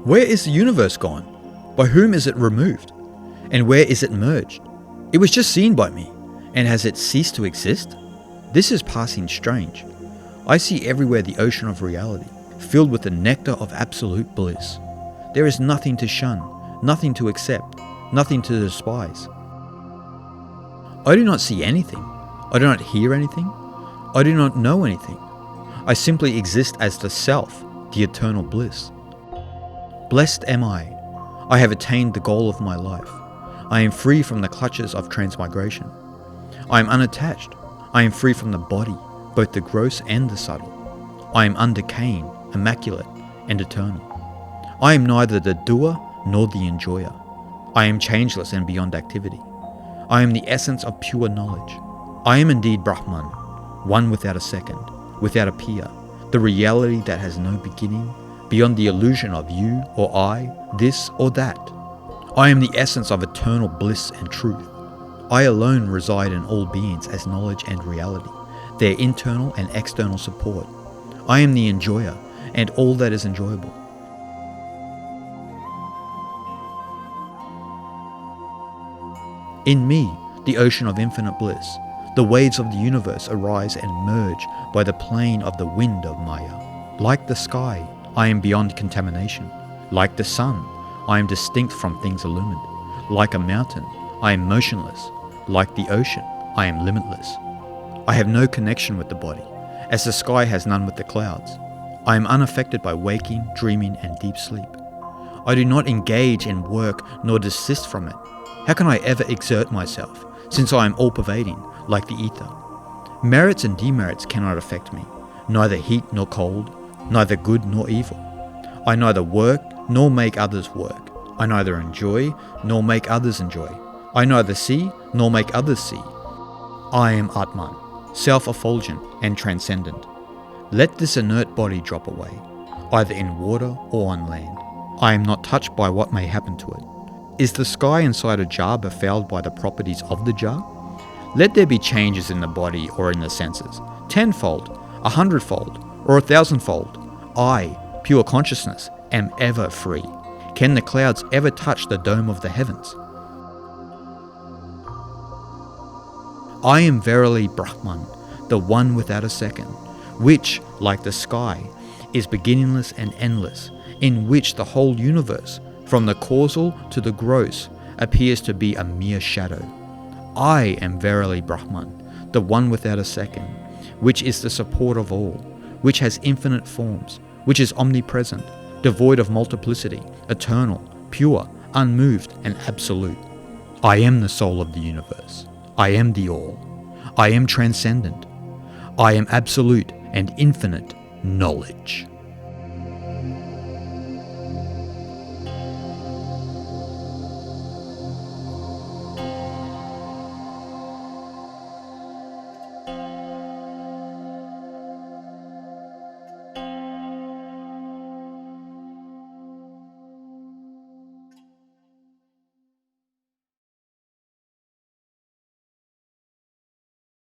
Where is the universe gone? By whom is it removed? And where is it merged? It was just seen by me, and has it ceased to exist? This is passing strange. I see everywhere the ocean of reality, filled with the nectar of absolute bliss. There is nothing to shun, nothing to accept, nothing to despise. I do not see anything. I do not hear anything. I do not know anything. I simply exist as the Self, the eternal bliss. Blessed am I. I have attained the goal of my life. I am free from the clutches of transmigration. I am unattached. I am free from the body, both the gross and the subtle. I am undecaying, immaculate, and eternal. I am neither the doer nor the enjoyer. I am changeless and beyond activity. I am the essence of pure knowledge. I am indeed Brahman, one without a second, without a peer, the reality that has no beginning, beyond the illusion of you or I, this or that. I am the essence of eternal bliss and truth. I alone reside in all beings as knowledge and reality, their internal and external support. I am the enjoyer and all that is enjoyable. In me, the ocean of infinite bliss, the waves of the universe arise and merge by the plane of the wind of Maya. Like the sky, I am beyond contamination. Like the sun, I am distinct from things illumined. Like a mountain, I am motionless. Like the ocean, I am limitless. I have no connection with the body, as the sky has none with the clouds. I am unaffected by waking, dreaming, and deep sleep. I do not engage in work nor desist from it. How can I ever exert myself, since I am all-pervading, like the ether? Merits and demerits cannot affect me, neither heat nor cold, neither good nor evil. I neither work nor make others work. I neither enjoy nor make others enjoy. I neither see nor make others see. I am Atman, self-effulgent and transcendent. Let this inert body drop away, either in water or on land. I am not touched by what may happen to it. Is the sky inside a jar befouled by the properties of the jar? Let there be changes in the body or in the senses, 10-fold, 100-fold, or 1,000-fold. I, pure consciousness, am ever free. Can the clouds ever touch the dome of the heavens? I am verily Brahman, the one without a second, which, like the sky, is beginningless and endless, in which the whole universe, from the causal to the gross, appears to be a mere shadow. I am verily Brahman, the one without a second, which is the support of all, which has infinite forms, which is omnipresent, devoid of multiplicity, eternal, pure, unmoved, and absolute. I am the soul of the universe. I am the all. I am transcendent. I am absolute and infinite knowledge.